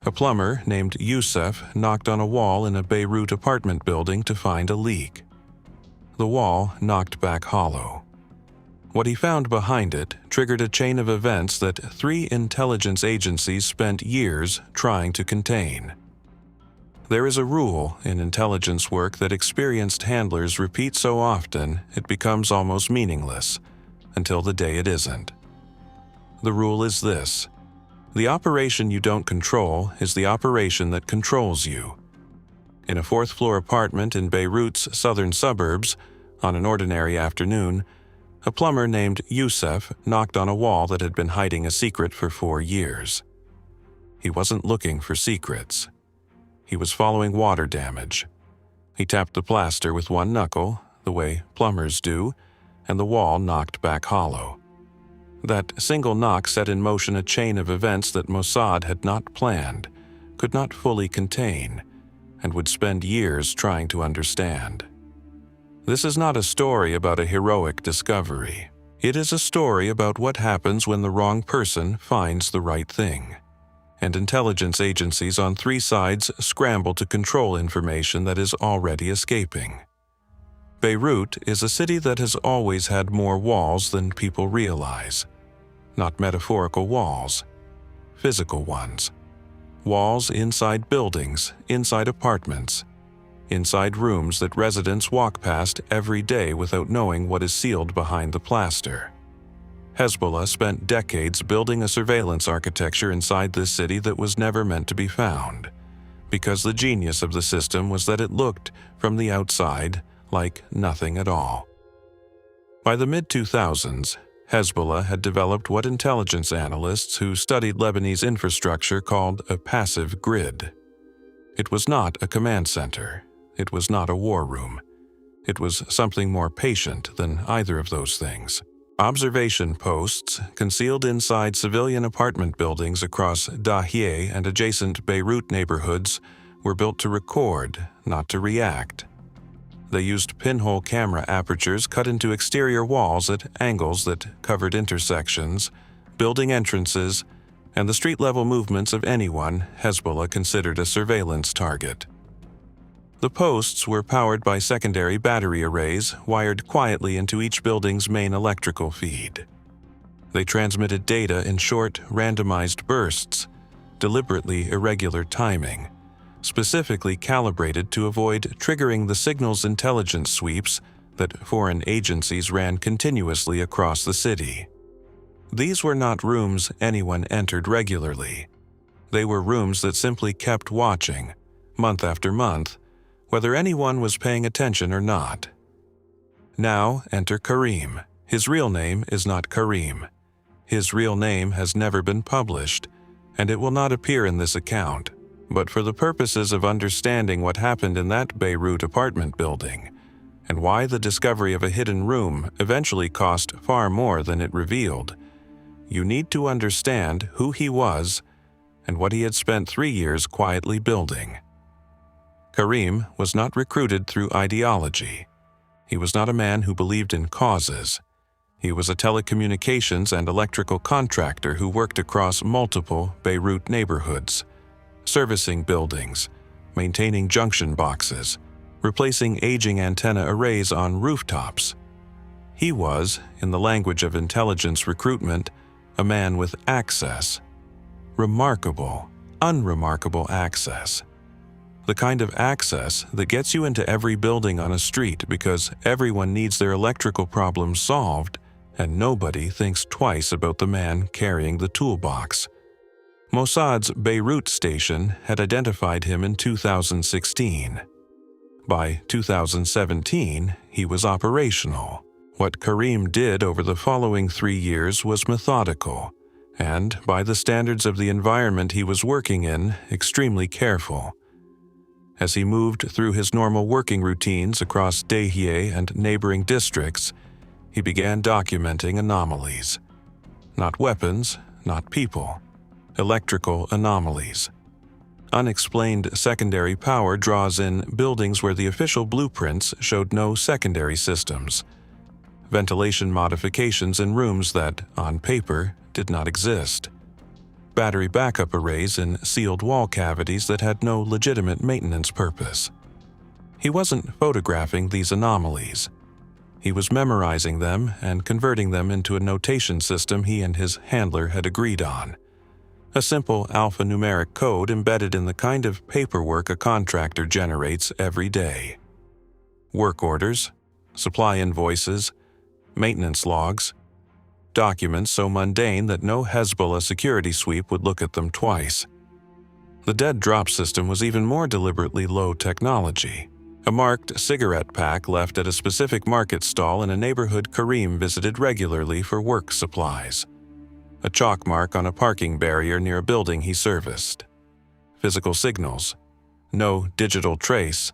A plumber named Youssef knocked on a wall in a Beirut apartment building to find a leak. The wall knocked back hollow. What he found behind it triggered a chain of events that 3 intelligence agencies spent years trying to contain. There is a rule in intelligence work that experienced handlers repeat so often it becomes almost meaningless, until the day it isn't. The rule is this: the operation you don't control is the operation that controls you. In a 4th-floor apartment in Beirut's southern suburbs, on an ordinary afternoon, a plumber named Youssef knocked on a wall that had been hiding a secret for 4 years. He wasn't looking for secrets. He was following water damage. He tapped the plaster with one knuckle, the way plumbers do, and the wall knocked back hollow. That single knock set in motion a chain of events that Mossad had not planned, could not fully contain, and would spend years trying to understand. This is not a story about a heroic discovery. It is a story about what happens when the wrong person finds the right thing. And intelligence agencies on 3 sides scramble to control information that is already escaping. Beirut is a city that has always had more walls than people realize. Not metaphorical walls, physical ones. Walls inside buildings, inside apartments, inside rooms that residents walk past every day without knowing what is sealed behind the plaster. Hezbollah spent decades building a surveillance architecture inside this city that was never meant to be found, because the genius of the system was that it looked, from the outside, like nothing at all. By the mid-2000s, Hezbollah had developed what intelligence analysts who studied Lebanese infrastructure called a passive grid. It was not a command center. It was not a war room. It was something more patient than either of those things. Observation posts, concealed inside civilian apartment buildings across Dahiyeh and adjacent Beirut neighborhoods, were built to record, not to react. They used pinhole camera apertures cut into exterior walls at angles that covered intersections, building entrances, and the street-level movements of anyone Hezbollah considered a surveillance target. The posts were powered by secondary battery arrays wired quietly into each building's main electrical feed. They transmitted data in short, randomized bursts, deliberately irregular timing, specifically calibrated to avoid triggering the signal's intelligence sweeps that foreign agencies ran continuously across the city. These were not rooms anyone entered regularly. They were rooms that simply kept watching, month after month, whether anyone was paying attention or not. Now enter Karim. His real name is not Karim. His real name has never been published, and it will not appear in this account. But for the purposes of understanding what happened in that Beirut apartment building, and why the discovery of a hidden room eventually cost far more than it revealed, you need to understand who he was and what he had spent 3 years quietly building. Karim was not recruited through ideology. He was not a man who believed in causes. He was a telecommunications and electrical contractor who worked across multiple Beirut neighborhoods, servicing buildings, maintaining junction boxes, replacing aging antenna arrays on rooftops. He was, in the language of intelligence recruitment, a man with access. Remarkable, unremarkable access. The kind of access that gets you into every building on a street because everyone needs their electrical problems solved and nobody thinks twice about the man carrying the toolbox. Mossad's Beirut station had identified him in 2016. By 2017, he was operational. What Karim did over the following 3 years was methodical, and, by the standards of the environment he was working in, extremely careful. As he moved through his normal working routines across Dahiyeh and neighboring districts, he began documenting anomalies. Not weapons, not people. Electrical anomalies. Unexplained secondary power draws in buildings where the official blueprints showed no secondary systems. Ventilation modifications in rooms that, on paper, did not exist. battery backup arrays in sealed wall cavities that had no legitimate maintenance purpose. He wasn't photographing these anomalies. He was memorizing them and converting them into a notation system he and his handler had agreed on. A simple alphanumeric code embedded in the kind of paperwork a contractor generates every day. Work orders, supply invoices, maintenance logs, documents so mundane that no Hezbollah security sweep would look at them twice. The dead drop system was even more deliberately low technology. A marked cigarette pack left at a specific market stall in a neighborhood Karim visited regularly for work supplies. A chalk mark on a parking barrier near a building he serviced. Physical signals. No digital trace.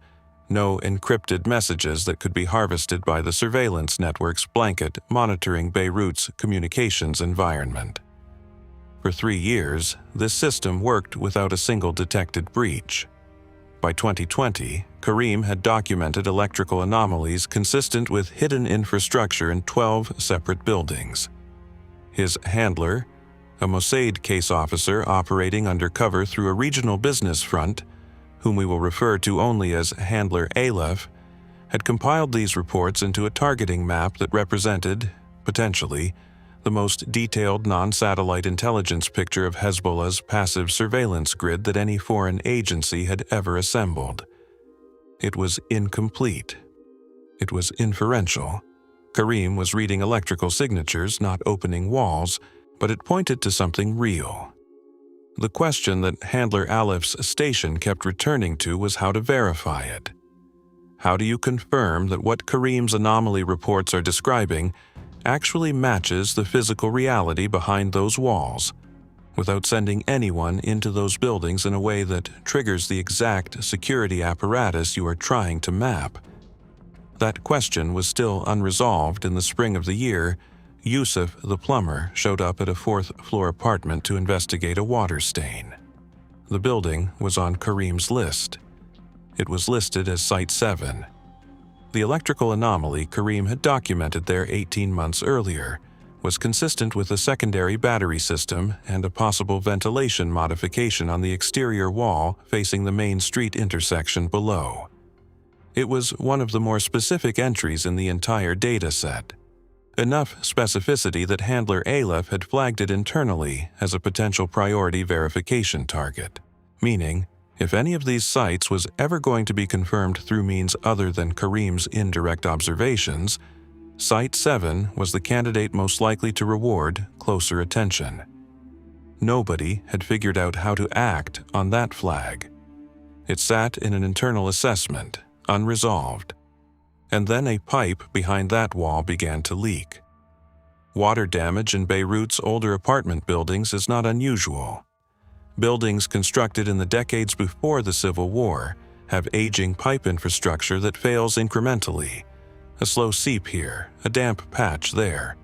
No encrypted messages that could be harvested by the surveillance network's blanket monitoring Beirut's communications environment. For 3 years, this system worked without a single detected breach. By 2020, Karim had documented electrical anomalies consistent with hidden infrastructure in 12 separate buildings. His handler, a Mossad case officer operating undercover through a regional business front, whom we will refer to only as Handler Aleph, had compiled these reports into a targeting map that represented, potentially, the most detailed non-satellite intelligence picture of Hezbollah's passive surveillance grid that any foreign agency had ever assembled. It was incomplete. It was inferential. Karim was reading electrical signatures, not opening walls, but it pointed to something real. The question that Handler Aleph's station kept returning to was how to verify it. How do you confirm that what Karim's anomaly reports are describing actually matches the physical reality behind those walls, without sending anyone into those buildings in a way that triggers the exact security apparatus you are trying to map? That question was still unresolved in the spring of the year Yusuf, the plumber, showed up at a 4th-floor apartment to investigate a water stain. The building was on Karim's list. It was listed as Site 7. The electrical anomaly Karim had documented there 18 months earlier was consistent with a secondary battery system and a possible ventilation modification on the exterior wall facing the main street intersection below. It was one of the more specific entries in the entire data set. Enough specificity that Handler Aleph had flagged it internally as a potential priority verification target, meaning if any of these sites was ever going to be confirmed through means other than Karim's indirect observations, Site 7 was the candidate most likely to reward closer attention. Nobody had figured out how to act on that flag. It sat in an internal assessment, unresolved. And then a pipe behind that wall began to leak. Water damage in Beirut's older apartment buildings is not unusual. Buildings constructed in the decades before the Civil War have aging pipe infrastructure that fails incrementally. A slow seep here, a damp patch there.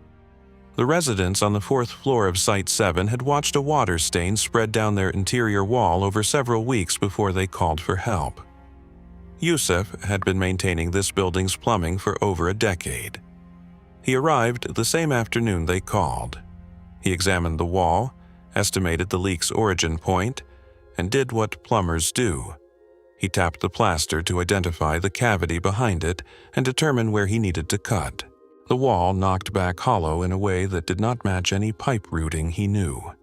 The residents on the 4th floor of Site 7 had watched a water stain spread down their interior wall over several weeks before they called for help. Yusuf had been maintaining this building's plumbing for over a decade. He arrived the same afternoon they called. He examined the wall, estimated the leak's origin point, and did what plumbers do. He tapped the plaster to identify the cavity behind it and determine where he needed to cut. The wall knocked back hollow in a way that did not match any pipe routing he knew.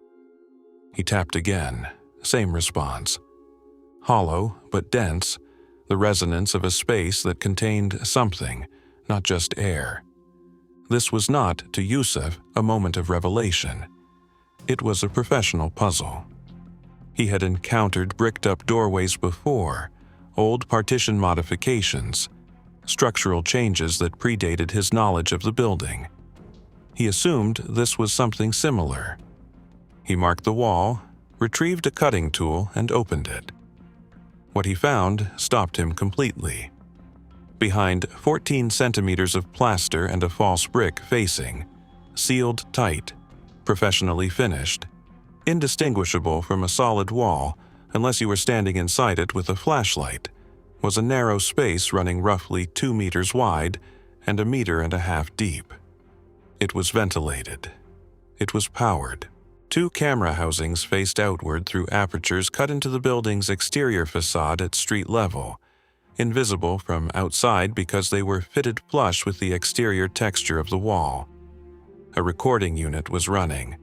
He tapped again, same response. Hollow, but dense, the resonance of a space that contained something, not just air. This was not, to Yusuf, a moment of revelation. It was a professional puzzle. He had encountered bricked-up doorways before, old partition modifications, structural changes that predated his knowledge of the building. He assumed this was something similar. He marked the wall, retrieved a cutting tool, and opened it. What he found stopped him completely. Behind 14 centimeters of plaster and a false brick facing, sealed tight, professionally finished, indistinguishable from a solid wall unless you were standing inside it with a flashlight, was a narrow space running roughly 2 meters wide and 1.5 meters deep. It was ventilated. It was powered. Two camera housings faced outward through apertures cut into the building's exterior facade at street level, invisible from outside because they were fitted flush with the exterior texture of the wall. A recording unit was running.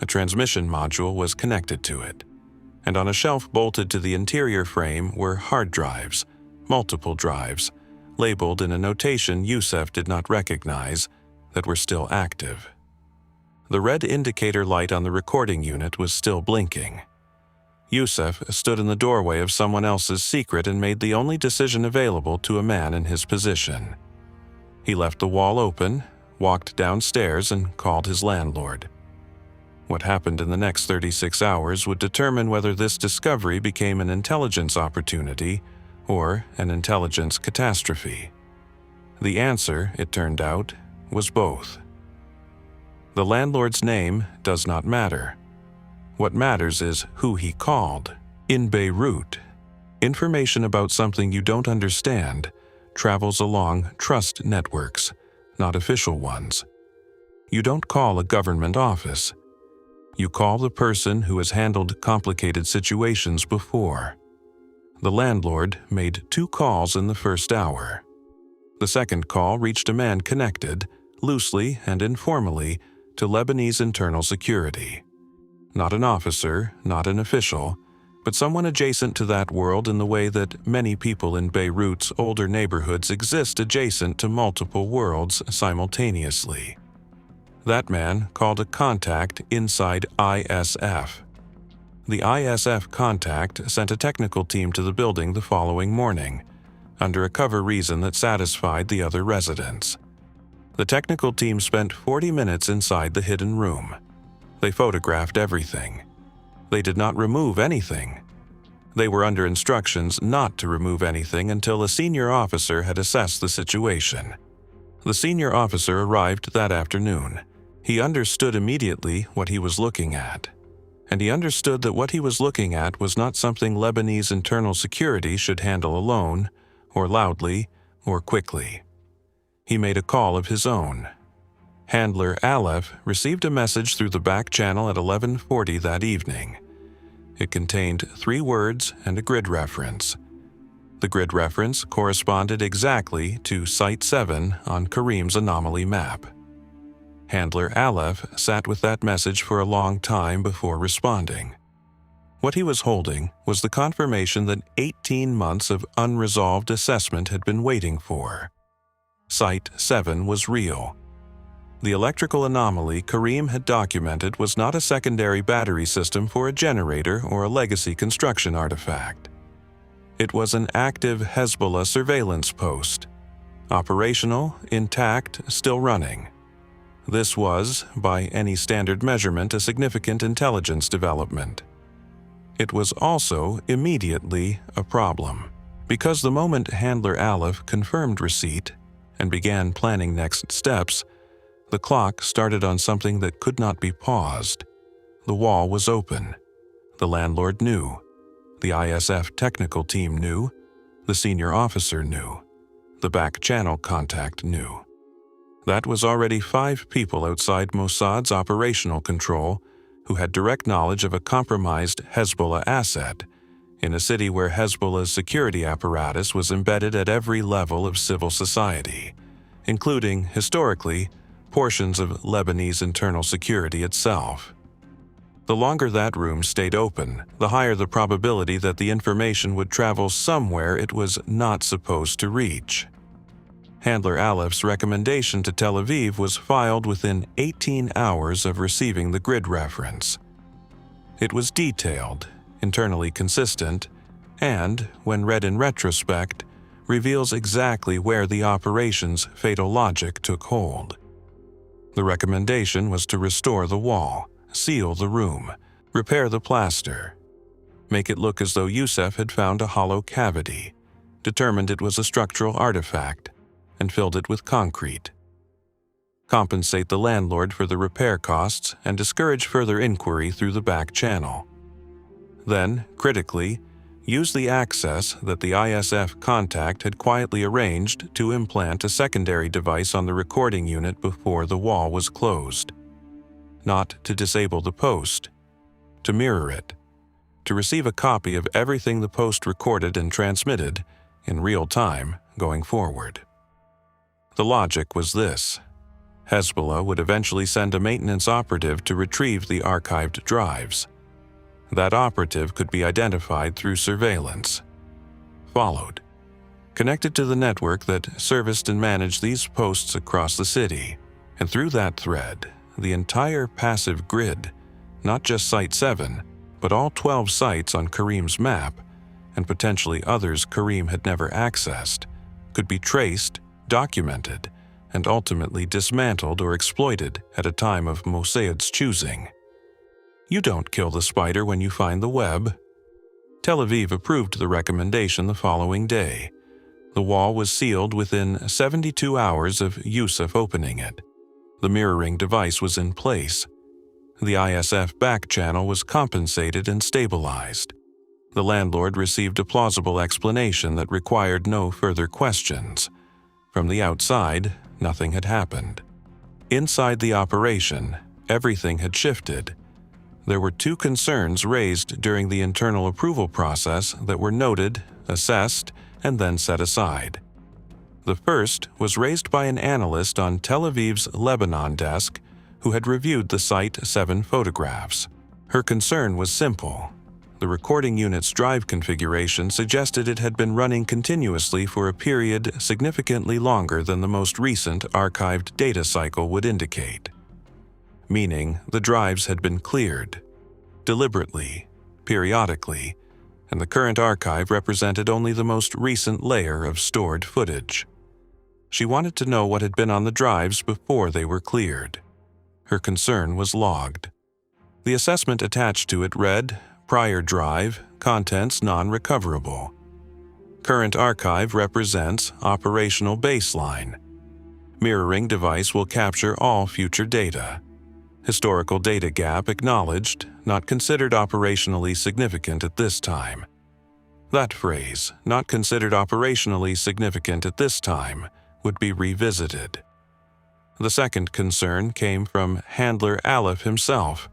A transmission module was connected to it, and on a shelf bolted to the interior frame were hard drives, multiple drives, labeled in a notation Youssef did not recognize, that were still active. The red indicator light on the recording unit was still blinking. Youssef stood in the doorway of someone else's secret and made the only decision available to a man in his position. He left the wall open, walked downstairs, and called his landlord. What happened in the next 36 hours would determine whether this discovery became an intelligence opportunity or an intelligence catastrophe. The answer, it turned out, was both. The landlord's name does not matter. What matters is who he called. In Beirut, information about something you don't understand travels along trust networks, not official ones. You don't call a government office. You call the person who has handled complicated situations before. The landlord made 2 calls in the first hour. The second call reached a man connected, loosely and informally, to Lebanese internal security. Not an officer, not an official, but someone adjacent to that world in the way that many people in Beirut's older neighborhoods exist adjacent to multiple worlds simultaneously. That man called a contact inside ISF. The ISF contact sent a technical team to the building the following morning, under a cover reason that satisfied the other residents. The technical team spent 40 minutes inside the hidden room. They photographed everything. They did not remove anything. They were under instructions not to remove anything until a senior officer had assessed the situation. The senior officer arrived that afternoon. He understood immediately what he was looking at. And he understood that what he was looking at was not something Lebanese internal security should handle alone, or loudly, or quickly. He made a call of his own. Handler Aleph received a message through the back channel at 11:40 that evening. It contained 3 words and a grid reference. The grid reference corresponded exactly to Site 7 on Karim's anomaly map. Handler Aleph sat with that message for a long time before responding. What he was holding was the confirmation that 18 months of unresolved assessment had been waiting for. Site 7 was real. The electrical anomaly Karim had documented was not a secondary battery system for a generator or a legacy construction artifact. It was an active Hezbollah surveillance post. Operational, intact, still running. This was, by any standard measurement, a significant intelligence development. It was also immediately a problem, because the moment Handler Aleph confirmed receipt and began planning next steps, the clock started on something that could not be paused. The wall was open. The landlord knew. The ISF technical team knew. The senior officer knew. The back channel contact knew. That was already 5 people outside Mossad's operational control who had direct knowledge of a compromised Hezbollah asset in a city where Hezbollah's security apparatus was embedded at every level of civil society, including, historically, portions of Lebanese internal security itself. The longer that room stayed open, the higher the probability that the information would travel somewhere it was not supposed to reach. Handler Aleph's recommendation to Tel Aviv was filed within 18 hours of receiving the grid reference. It was detailed, internally consistent, and, when read in retrospect, reveals exactly where the operation's fatal logic took hold. The recommendation was to restore the wall, seal the room, repair the plaster, make it look as though Youssef had found a hollow cavity, determined it was a structural artifact, and filled it with concrete. Compensate the landlord for the repair costs and discourage further inquiry through the back channel. Then, critically, use the access that the ISF contact had quietly arranged to implant a secondary device on the recording unit before the wall was closed. not to disable the post, to mirror it, to receive a copy of everything the post recorded and transmitted in real time going forward. The logic was this: Hezbollah would eventually send a maintenance operative to retrieve the archived drives. That operative could be identified through surveillance, followed, connected to the network that serviced and managed these posts across the city, and through that thread, the entire passive grid, not just Site 7, but all 12 sites on Karim's map, and potentially others Karim had never accessed, could be traced, documented, and ultimately dismantled or exploited at a time of Mossad's choosing. You don't kill the spider when you find the web. Tel Aviv approved the recommendation the following day. The wall was sealed within 72 hours of Yusuf opening it. The mirroring device was in place. The ISF back channel was compensated and stabilized. The landlord received a plausible explanation that required no further questions. From the outside, nothing had happened. Inside the operation, everything had shifted. There were two concerns raised during the internal approval process that were noted, assessed, and then set aside. The first was raised by an analyst on Tel Aviv's Lebanon desk who had reviewed the Site 7 photographs. Her concern was simple. The recording unit's drive configuration suggested it had been running continuously for a period significantly longer than the most recent archived data cycle would indicate. Meaning the drives had been cleared, deliberately, periodically, and the current archive represented only the most recent layer of stored footage. She wanted to know what had been on the drives before they were cleared. Her concern was logged. The assessment attached to it read, "Prior drive, contents non-recoverable. Current archive represents operational baseline. Mirroring device will capture all future data. Historical data gap acknowledged, not considered operationally significant at this time." That phrase, "not considered operationally significant at this time," would be revisited. The second concern came from Handler Aleph himself,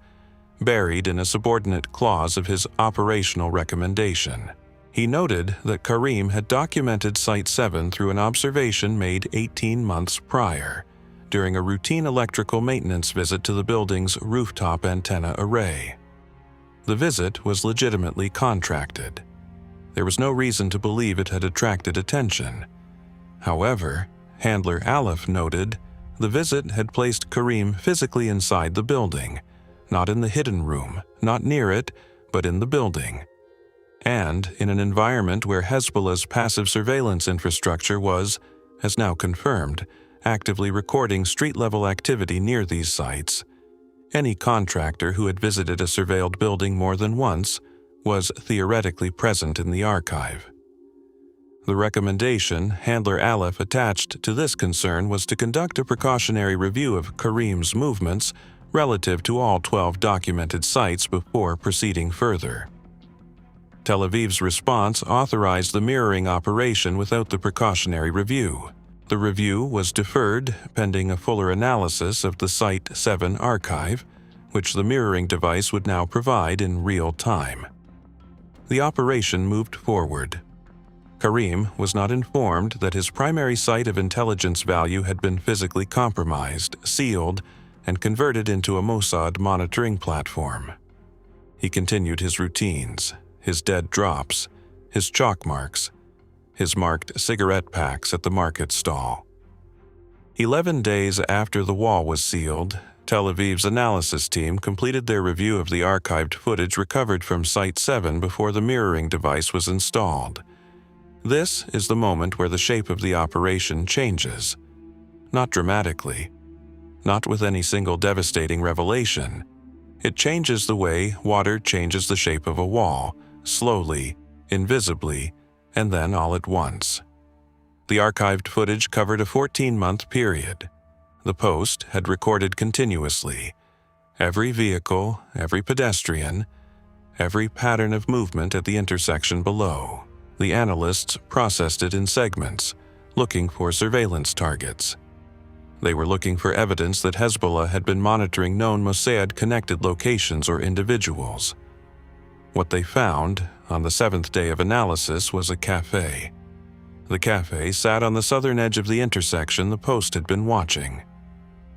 buried in a subordinate clause of his operational recommendation. He noted that Karim had documented Site 7 through an observation made 18 months prior, during a routine electrical maintenance visit to the building's rooftop antenna array. The visit was legitimately contracted. There was no reason to believe it had attracted attention. However, Handler Aleph noted the visit had placed Karim physically inside the building, not in the hidden room, not near it, but in the building, and in an environment where Hezbollah's passive surveillance infrastructure was, as now confirmed, actively recording street-level activity near these sites. Any contractor who had visited a surveilled building more than once was theoretically present in the archive. The recommendation Handler Aleph attached to this concern was to conduct a precautionary review of Karim's movements relative to all 12 documented sites before proceeding further. Tel Aviv's response authorized the mirroring operation without the precautionary review. The review was deferred pending a fuller analysis of the Site 7 archive, which the mirroring device would now provide in real time. The operation moved forward. Karim was not informed that his primary site of intelligence value had been physically compromised, sealed, and converted into a Mossad monitoring platform. He continued his routines, his dead drops, his chalk marks, his marked cigarette packs at the market stall. 11 days after the wall was sealed, Tel Aviv's analysis team completed their review of the archived footage recovered from Site 7 before the mirroring device was installed. This is the moment where the shape of the operation changes. Not dramatically, not with any single devastating revelation. It changes the way water changes the shape of a wall, slowly, invisibly, and then all at once. The archived footage covered a 14-month period. The post had recorded continuously every vehicle, every pedestrian, every pattern of movement at the intersection below. The analysts processed it in segments, looking for surveillance targets. They were looking for evidence that Hezbollah had been monitoring known Mossad-connected locations or individuals. What they found, on the 7th day of analysis, was a cafe. The cafe sat on the southern edge of the intersection the Post had been watching.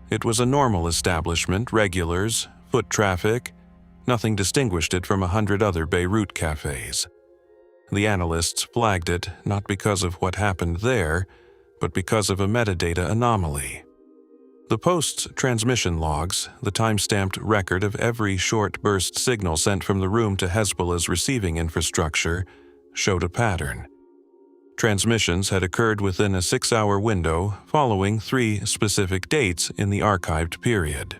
It was a normal establishment, regulars, foot traffic. Nothing distinguished it from 100 other Beirut cafes. The analysts flagged it not because of what happened there, but because of a metadata anomaly. The Post's transmission logs, the time-stamped record of every short burst signal sent from the room to Hezbollah's receiving infrastructure, showed a pattern. Transmissions had occurred within a 6-hour window following 3 specific dates in the archived period.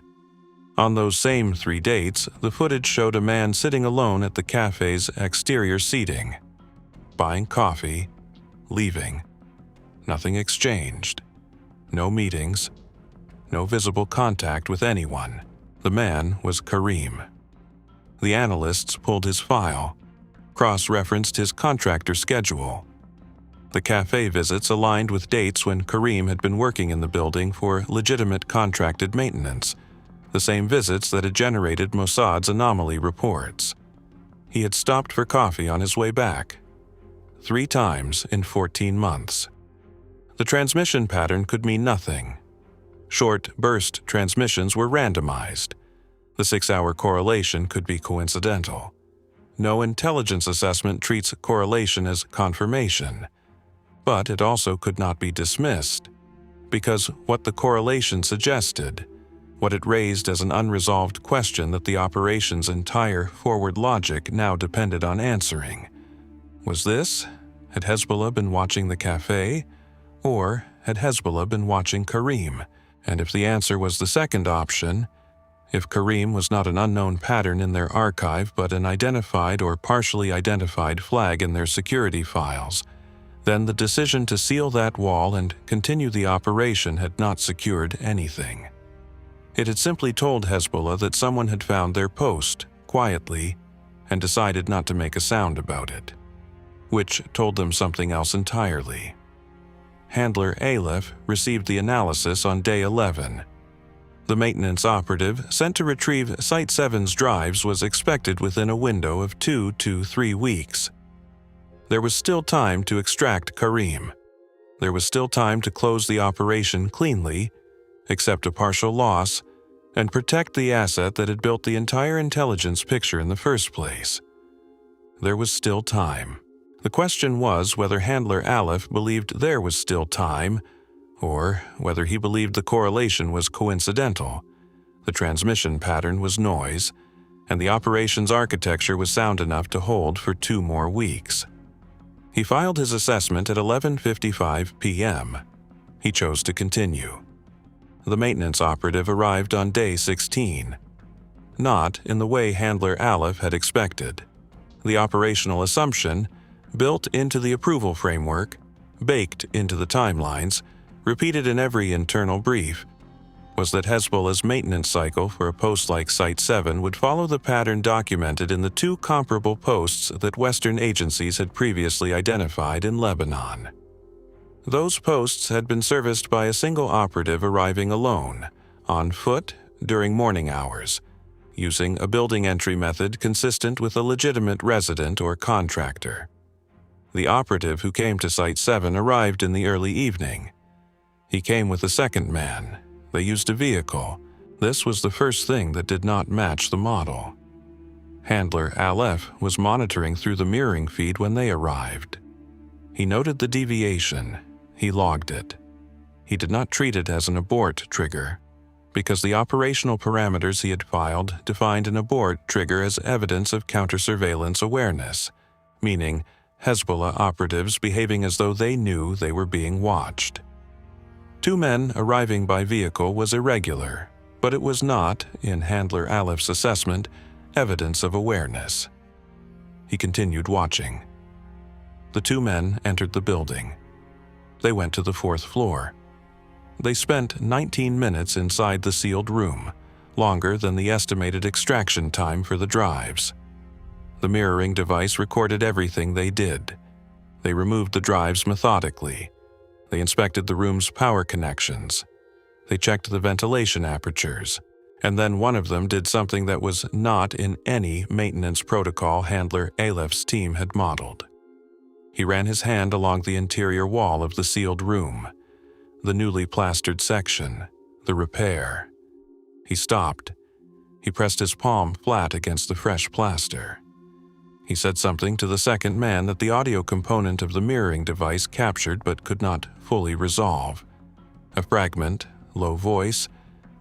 On those same 3 dates, the footage showed a man sitting alone at the cafe's exterior seating, buying coffee, leaving. Nothing exchanged. No meetings. No visible contact with anyone. The man was Karim. The analysts pulled his file, cross-referenced his contractor schedule. The cafe visits aligned with dates when Karim had been working in the building for legitimate contracted maintenance, the same visits that had generated Mossad's anomaly reports. He had stopped for coffee on his way back, 3 times in 14 months. The transmission pattern could mean nothing. Short burst transmissions were randomized. The 6-hour correlation could be coincidental. No intelligence assessment treats correlation as confirmation. But it also could not be dismissed, because what the correlation suggested, what it raised as an unresolved question that the operation's entire forward logic now depended on answering. Was this? Had Hezbollah been watching the cafe? Or had Hezbollah been watching Karim? And if the answer was the second option, if Karim was not an unknown pattern in their archive but an identified or partially identified flag in their security files, then the decision to seal that wall and continue the operation had not secured anything. It had simply told Hezbollah that someone had found their post, quietly, and decided not to make a sound about it, which told them something else entirely. Handler Aleph received the analysis on day 11. The maintenance operative sent to retrieve Site 7's drives was expected within a window of 2 to 3 weeks. There was still time to extract Karim. There was still time to close the operation cleanly, accept a partial loss, and protect the asset that had built the entire intelligence picture in the first place. There was still time. The question was whether Handler Aleph believed there was still time, or whether he believed the correlation was coincidental, the transmission pattern was noise, and the operation's architecture was sound enough to hold for 2 more weeks. He filed his assessment at 11:55 p.m. He chose to continue. The maintenance operative arrived on day 16. Not in the way Handler Aleph had expected. The operational assumption, built into the approval framework, baked into the timelines, repeated in every internal brief, was that Hezbollah's maintenance cycle for a post like Site 7 would follow the pattern documented in the 2 comparable posts that Western agencies had previously identified in Lebanon. Those posts had been serviced by a single operative arriving alone, on foot, during morning hours, using a building entry method consistent with a legitimate resident or contractor. The operative who came to Site 7 arrived in the early evening. He came with a second man. They used a vehicle. This was the first thing that did not match the model. Handler Aleph was monitoring through the mirroring feed when they arrived. He noted the deviation. He logged it. He did not treat it as an abort trigger, because the operational parameters he had filed defined an abort trigger as evidence of counter-surveillance awareness, meaning Hezbollah operatives behaving as though they knew they were being watched. 2 men arriving by vehicle was irregular, but it was not, in Handler Aleph's assessment, evidence of awareness. He continued watching. The 2 men entered the building. They went to the 4th floor. They spent 19 minutes inside the sealed room, longer than the estimated extraction time for the drives. The mirroring device recorded everything they did. They removed the drives methodically. They inspected the room's power connections. They checked the ventilation apertures, and then one of them did something that was not in any maintenance protocol Handler Alef's team had modeled. He ran his hand along the interior wall of the sealed room, the newly plastered section, the repair. He stopped. He pressed his palm flat against the fresh plaster. He said something to the second man that the audio component of the mirroring device captured but could not fully resolve. A fragment, low voice,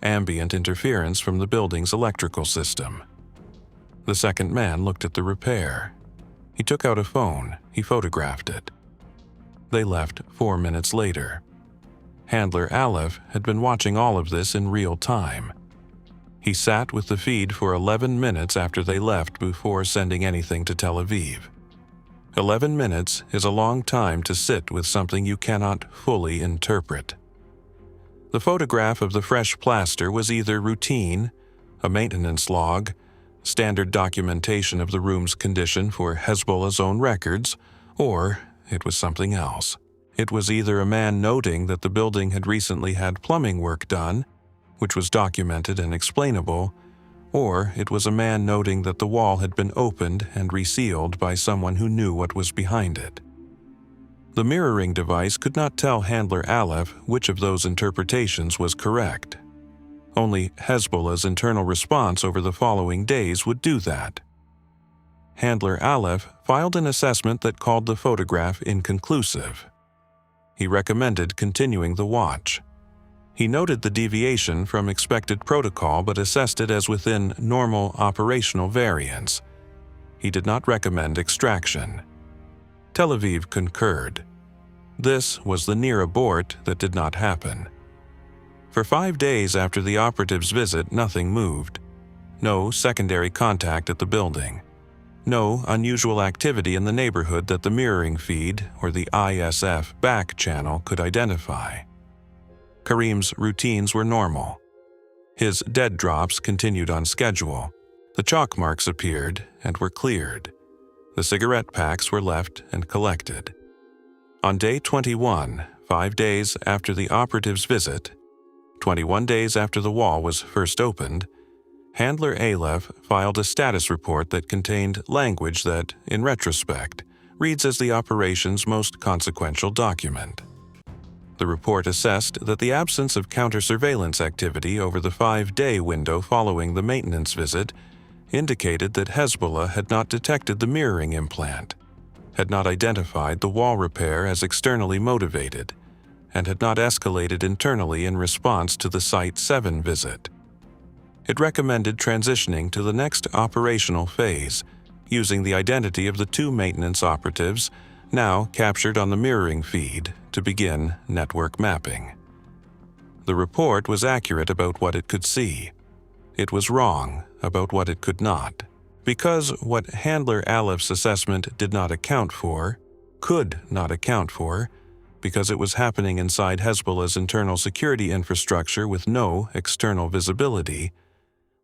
ambient interference from the building's electrical system. The second man looked at the repair. He took out a phone. He photographed it. They left 4 minutes later. Handler Alef had been watching all of this in real time. He sat with the feed for 11 minutes after they left before sending anything to Tel Aviv. 11 minutes is a long time to sit with something you cannot fully interpret. The photograph of the fresh plaster was either routine, a maintenance log, standard documentation of the room's condition for Hezbollah's own records, or it was something else. It was either a man noting that the building had recently had plumbing work done, which was documented and explainable, or it was a man noting that the wall had been opened and resealed by someone who knew what was behind it. The mirroring device could not tell Handler Alef which of those interpretations was correct. Only Hezbollah's internal response over the following days would do that. Handler Alef filed an assessment that called the photograph inconclusive. He recommended continuing the watch. He noted the deviation from expected protocol but assessed it as within normal operational variance. He did not recommend extraction. Tel Aviv concurred. This was the near abort that did not happen. For 5 days after the operative's visit, nothing moved. No secondary contact at the building. No unusual activity in the neighborhood that the mirroring feed or the ISF back channel could identify. Karim's routines were normal. His dead drops continued on schedule. The chalk marks appeared and were cleared. The cigarette packs were left and collected. On day 21, 5 days after the operative's visit, 21 days after the wall was first opened, Handler Alef filed a status report that contained language that, in retrospect, reads as the operation's most consequential document. The report assessed that the absence of counter-surveillance activity over the 5-day window following the maintenance visit indicated that Hezbollah had not detected the mirroring implant, had not identified the wall repair as externally motivated, and had not escalated internally in response to the Site 7 visit. It recommended transitioning to the next operational phase, using the identity of the 2 maintenance operatives now captured on the mirroring feed to begin network mapping. The report was accurate about what it could see. It was wrong about what it could not, because what Handler Alef's assessment did not account for, could not account for, because it was happening inside Hezbollah's internal security infrastructure with no external visibility,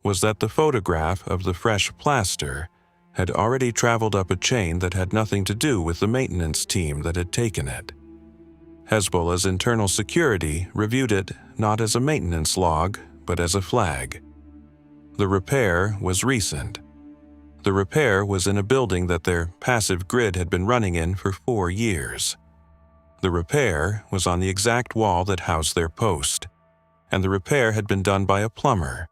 was that the photograph of the fresh plaster had already traveled up a chain that had nothing to do with the maintenance team that had taken it. Hezbollah's internal security reviewed it not as a maintenance log, but as a flag. The repair was recent. The repair was in a building that their passive grid had been running in for 4 years. The repair was on the exact wall that housed their post, and the repair had been done by a plumber,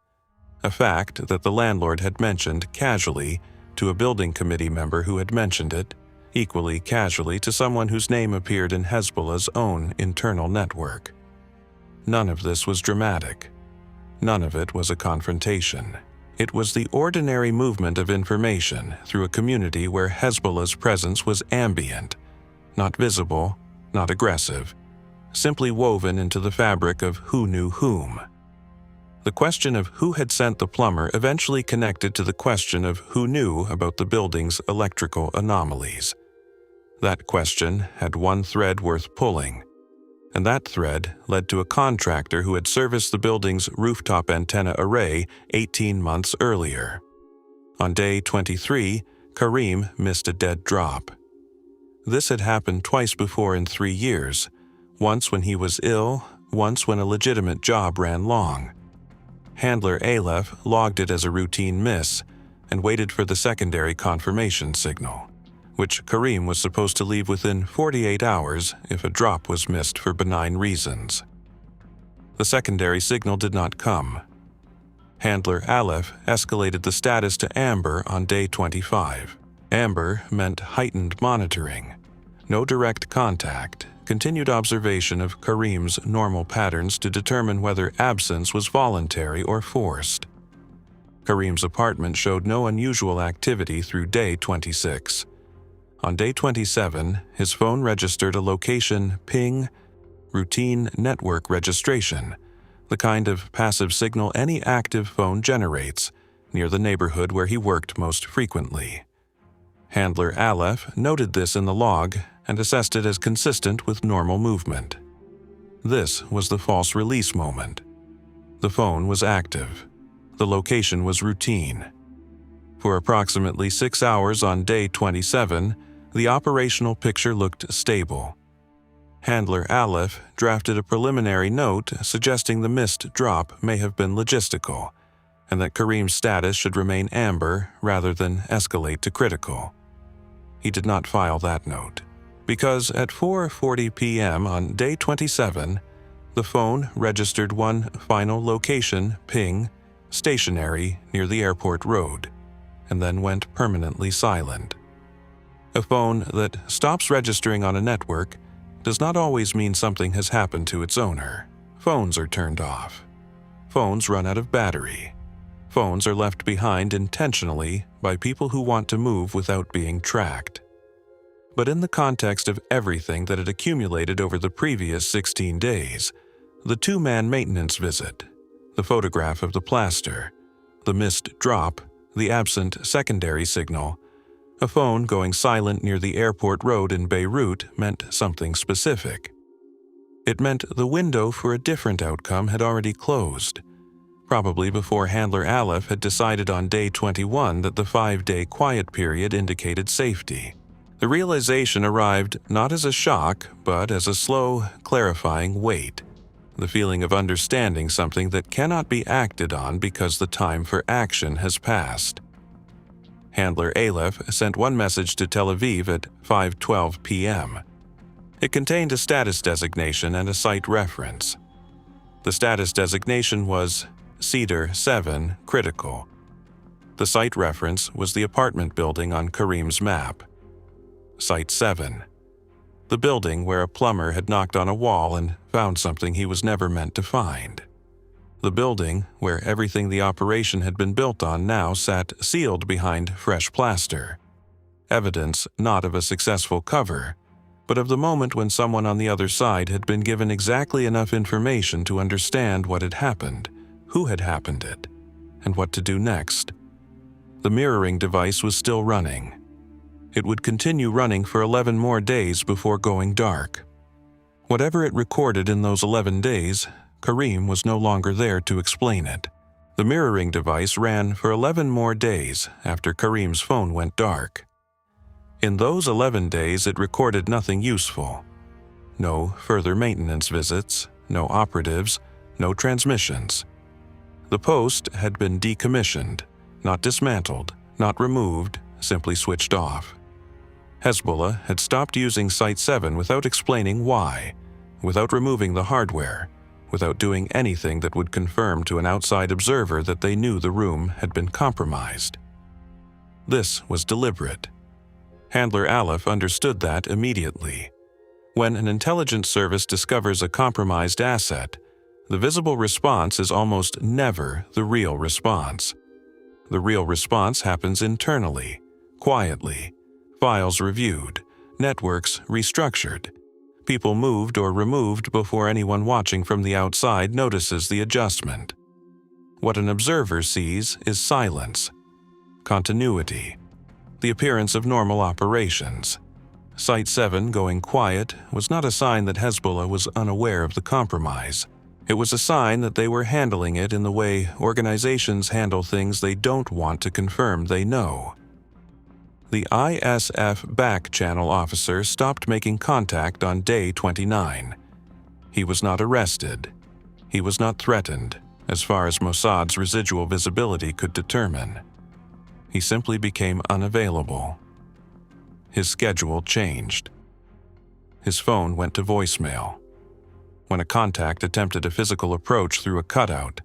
a fact that the landlord had mentioned casually to a building committee member who had mentioned it, equally casually to someone whose name appeared in Hezbollah's own internal network. None of this was dramatic. None of it was a confrontation. It was the ordinary movement of information through a community where Hezbollah's presence was ambient, not visible, not aggressive, simply woven into the fabric of who knew whom. The question of who had sent the plumber eventually connected to the question of who knew about the building's electrical anomalies. That question had one thread worth pulling, and that thread led to a contractor who had serviced the building's rooftop antenna array 18 months earlier. On day 23, Karim missed a dead drop. This had happened twice before in 3 years, once when he was ill, once when a legitimate job ran long. Handler Aleph logged it as a routine miss and waited for the secondary confirmation signal, which Karim was supposed to leave within 48 hours if a drop was missed for benign reasons. The secondary signal did not come. Handler Aleph escalated the status to Amber on day 25. Amber meant heightened monitoring, no direct contact, continued observation of Karim's normal patterns to determine whether absence was voluntary or forced. Karim's apartment showed no unusual activity through day 26. On day 27, his phone registered a location ping, routine network registration, the kind of passive signal any active phone generates, near the neighborhood where he worked most frequently. Handler Aleph noted this in the log and assessed it as consistent with normal movement. This was the false release moment. The phone was active. The location was routine. For approximately 6 hours on day 27, the operational picture looked stable. Handler Aleph drafted a preliminary note suggesting the missed drop may have been logistical, and that Karim's status should remain amber rather than escalate to critical. He did not file that note, because at 4:40 p.m. on day 27, the phone registered one final location ping, stationary near the airport road, and then went permanently silent. A phone that stops registering on a network does not always mean something has happened to its owner. Phones are turned off. Phones run out of battery. Phones are left behind intentionally by people who want to move without being tracked. But in the context of everything that had accumulated over the previous 16 days, the two-man maintenance visit, the photograph of the plaster, the missed drop, the absent secondary signal, a phone going silent near the airport road in Beirut meant something specific. It meant the window for a different outcome had already closed, probably before Handler Aleph had decided on day 21 that the 5-day quiet period indicated safety. The realization arrived not as a shock, but as a slow, clarifying wait, the feeling of understanding something that cannot be acted on because the time for action has passed. Handler Aleph sent one message to Tel Aviv at 5:12 p.m. It contained a status designation and a site reference. The status designation was Cedar 7 Critical. The site reference was the apartment building on Karim's map. Site 7. The building where a plumber had knocked on a wall and found something he was never meant to find. The building where everything the operation had been built on now sat sealed behind fresh plaster. Evidence not of a successful cover, but of the moment when someone on the other side had been given exactly enough information to understand what had happened, who had happened it, and what to do next. The mirroring device was still running. It would continue running for 11 more days before going dark. Whatever it recorded in those 11 days, Karim was no longer there to explain it. The mirroring device ran for 11 more days after Karim's phone went dark. In those 11 days, it recorded nothing useful. No further maintenance visits, no operatives, no transmissions. The post had been decommissioned, not dismantled, not removed, simply switched off. Hezbollah had stopped using Site 7 without explaining why, without removing the hardware, without doing anything that would confirm to an outside observer that they knew the room had been compromised. This was deliberate. Handler Aleph understood that immediately. When an intelligence service discovers a compromised asset, the visible response is almost never the real response. The real response happens internally, quietly, files reviewed, networks restructured, people moved or removed before anyone watching from the outside notices the adjustment. What an observer sees is silence, continuity, the appearance of normal operations. Site 7 going quiet was not a sign that Hezbollah was unaware of the compromise. It was a sign that they were handling it in the way organizations handle things they don't want to confirm they know. The ISF back channel officer stopped making contact on day 29. He was not arrested. He was not threatened, as far as Mossad's residual visibility could determine. He simply became unavailable. His schedule changed. His phone went to voicemail. When a contact attempted a physical approach through a cutout,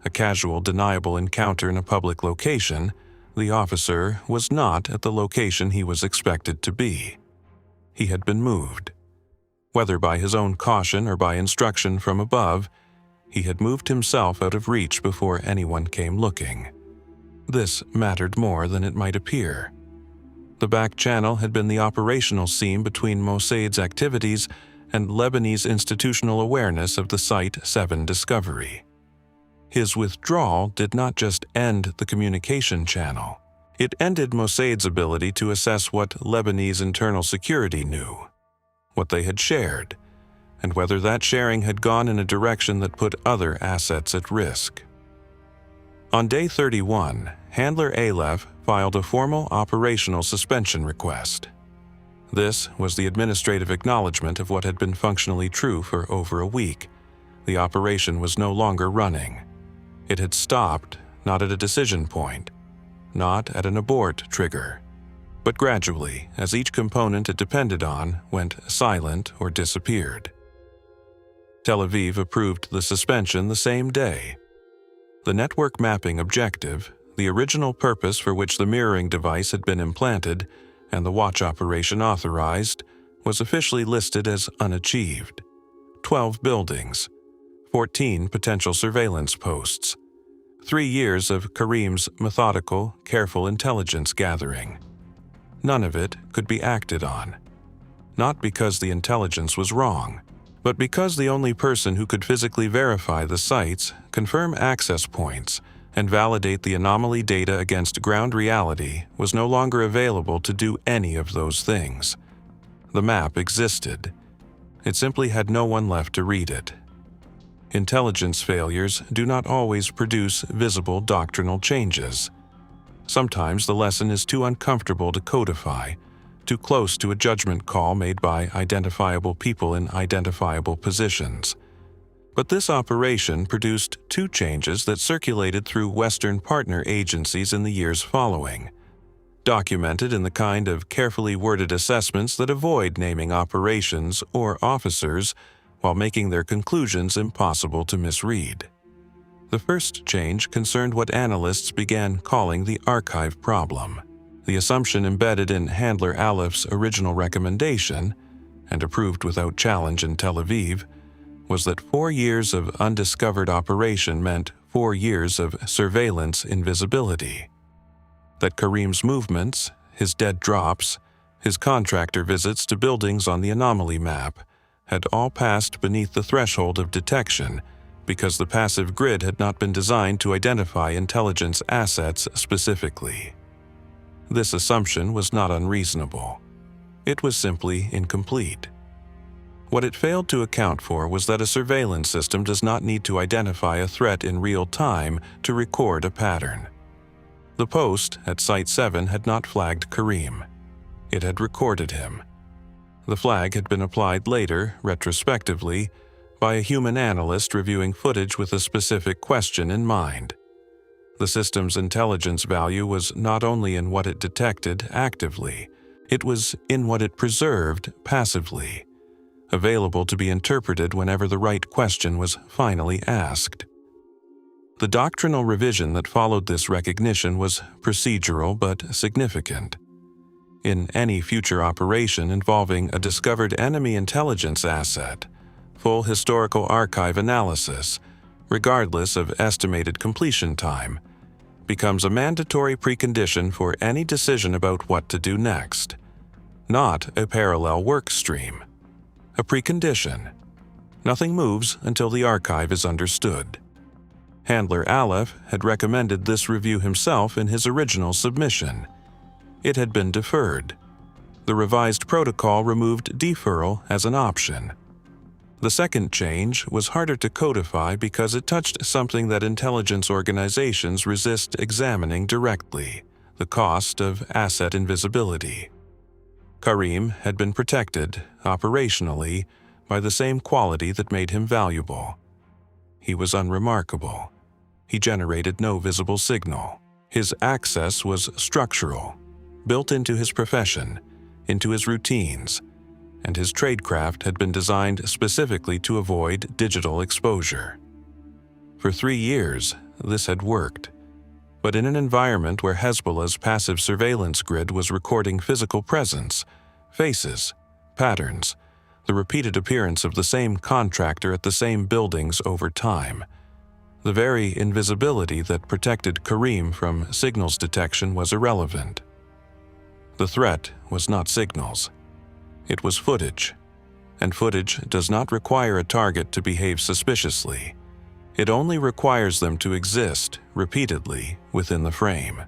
a casual, deniable encounter in a public location, the officer was not at the location he was expected to be. He had been moved. Whether by his own caution or by instruction from above, he had moved himself out of reach before anyone came looking. This mattered more than it might appear. The back channel had been the operational seam between Mossad's activities and Lebanese institutional awareness of the Site 7 discovery. His withdrawal did not just end the communication channel. It ended Mossad's ability to assess what Lebanese internal security knew, what they had shared, and whether that sharing had gone in a direction that put other assets at risk. On day 31, Handler Aleph filed a formal operational suspension request. This was the administrative acknowledgement of what had been functionally true for over a week. The operation was no longer running. It had stopped, not at a decision point, not at an abort trigger, but gradually, as each component it depended on went silent or disappeared. Tel Aviv approved the suspension the same day. The network mapping objective, the original purpose for which the mirroring device had been implanted, and the watch operation authorized, was officially listed as unachieved. 12 buildings, 14 potential surveillance posts, 3 years of Karim's methodical, careful intelligence gathering. None of it could be acted on. Not because the intelligence was wrong, but because the only person who could physically verify the sites, confirm access points, and validate the anomaly data against ground reality was no longer available to do any of those things. The map existed. It simply had no one left to read it. Intelligence failures do not always produce visible doctrinal changes. Sometimes the lesson is too uncomfortable to codify, too close to a judgment call made by identifiable people in identifiable positions. But this operation produced 2 changes that circulated through Western partner agencies in the years following, documented in the kind of carefully worded assessments that avoid naming operations or officers while making their conclusions impossible to misread. The first change concerned what analysts began calling the archive problem. The assumption embedded in Handler Aleph's original recommendation, and approved without challenge in Tel Aviv, was that 4 years of undiscovered operation meant 4 years of surveillance invisibility. That Karim's movements, his dead drops, his contractor visits to buildings on the anomaly map, had all passed beneath the threshold of detection because the passive grid had not been designed to identify intelligence assets specifically. This assumption was not unreasonable. It was simply incomplete. What it failed to account for was that a surveillance system does not need to identify a threat in real time to record a pattern. The post at Site 7 had not flagged Karim. It had recorded him. The flag had been applied later, retrospectively, by a human analyst reviewing footage with a specific question in mind. The system's intelligence value was not only in what it detected actively, it was in what it preserved passively, available to be interpreted whenever the right question was finally asked. The doctrinal revision that followed this recognition was procedural but significant. In any future operation involving a discovered enemy intelligence asset, full historical archive analysis, regardless of estimated completion time, becomes a mandatory precondition for any decision about what to do next. Not a parallel work stream. A precondition. Nothing moves until the archive is understood. Handler Aleph had recommended this review himself in his original submission. It had been deferred. The revised protocol removed deferral as an option. The second change was harder to codify because it touched something that intelligence organizations resist examining directly: the cost of asset invisibility. Karim had been protected, operationally, by the same quality that made him valuable. He was unremarkable. He generated no visible signal. His access was structural, built into his profession, into his routines, and his tradecraft had been designed specifically to avoid digital exposure. For 3 years, this had worked. But in an environment where Hezbollah's passive surveillance grid was recording physical presence, faces, patterns, the repeated appearance of the same contractor at the same buildings over time, the very invisibility that protected Karim from signals detection was irrelevant. The threat was not signals. It was footage, and footage does not require a target to behave suspiciously. It only requires them to exist repeatedly within the frame.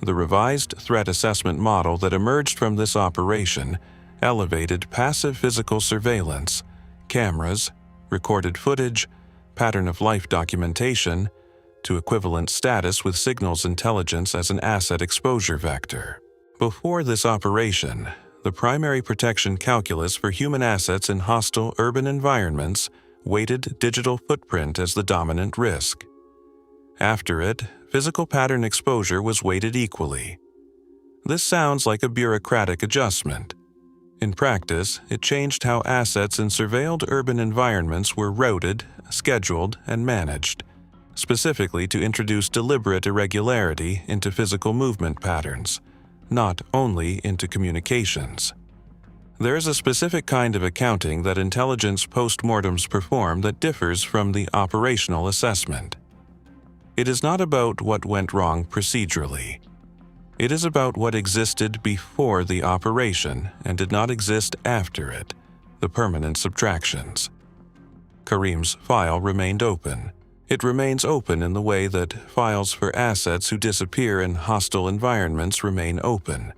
The revised threat assessment model that emerged from this operation elevated passive physical surveillance, cameras, recorded footage, pattern of life documentation, to equivalent status with signals intelligence as an asset exposure vector. Before this operation, the primary protection calculus for human assets in hostile urban environments weighted digital footprint as the dominant risk. After it, physical pattern exposure was weighted equally. This sounds like a bureaucratic adjustment. In practice, it changed how assets in surveilled urban environments were routed, scheduled, and managed, specifically to introduce deliberate irregularity into physical movement patterns, not only into communications. There is a specific kind of accounting that intelligence postmortems perform that differs from the operational assessment. It is not about what went wrong procedurally. It is about what existed before the operation and did not exist after it, the permanent subtractions. Karim's file remained open. It remains open in the way that files for assets who disappear in hostile environments remain open.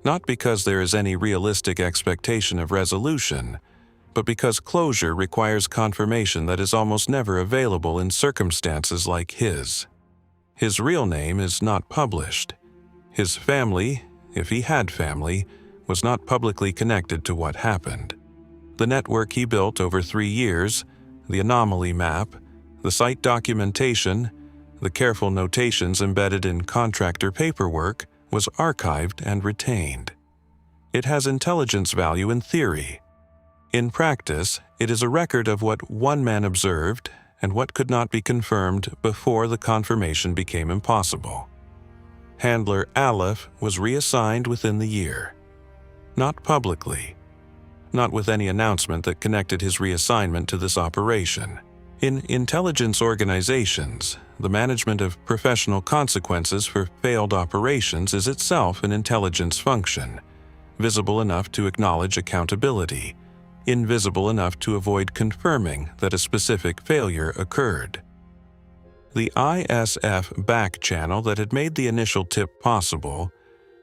Not because there is any realistic expectation of resolution, but because closure requires confirmation that is almost never available in circumstances like his. His real name is not published. His family, if he had family, was not publicly connected to what happened. The network he built over 3 years, the anomaly map, the site documentation, the careful notations embedded in contractor paperwork, was archived and retained. It has intelligence value in theory. In practice, it is a record of what one man observed and what could not be confirmed before the confirmation became impossible. Handler Aleph was reassigned within the year. Not publicly. Not with any announcement that connected his reassignment to this operation. In intelligence organizations, the management of professional consequences for failed operations is itself an intelligence function, visible enough to acknowledge accountability, invisible enough to avoid confirming that a specific failure occurred. The ISF back channel that had made the initial tip possible,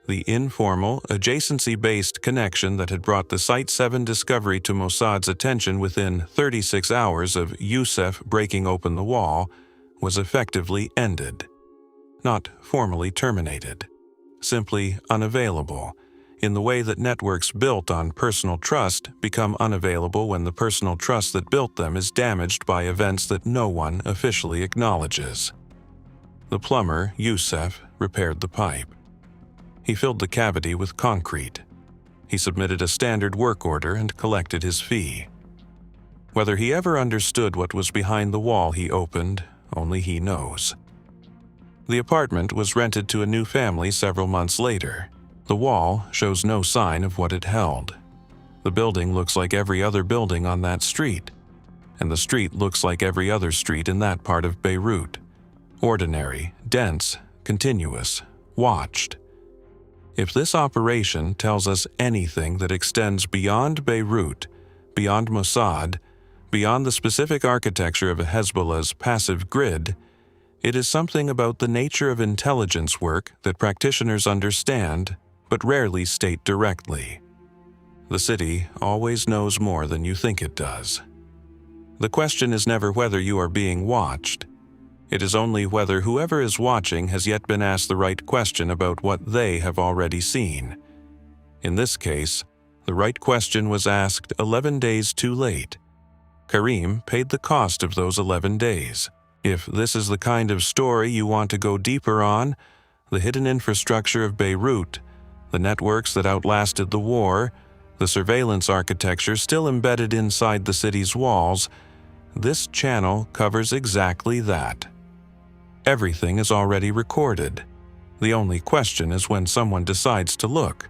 the informal, adjacency-based connection that had brought the Site 7 discovery to Mossad's attention within 36 hours of Youssef breaking open the wall, was effectively ended. Not formally terminated. Simply unavailable, in the way that networks built on personal trust become unavailable when the personal trust that built them is damaged by events that no one officially acknowledges. The plumber, Youssef, repaired the pipe. He filled the cavity with concrete. He submitted a standard work order and collected his fee. Whether he ever understood what was behind the wall he opened, only he knows. The apartment was rented to a new family several months later. The wall shows no sign of what it held. The building looks like every other building on that street, and the street looks like every other street in that part of Beirut. Ordinary, dense, continuous, watched. If this operation tells us anything that extends beyond Beirut, beyond Mossad, beyond the specific architecture of Hezbollah's passive grid, it is something about the nature of intelligence work that practitioners understand but rarely state directly. The city always knows more than you think it does. The question is never whether you are being watched. It is only whether whoever is watching has yet been asked the right question about what they have already seen. In this case, The right question was asked 11 days too late. Karim paid the cost of those 11 days. If this is the kind of story you want to go deeper on, the hidden infrastructure of Beirut, the networks that outlasted the war, the surveillance architecture still embedded inside the city's walls, this channel covers exactly that. Everything is already recorded. The only question is when someone decides to look.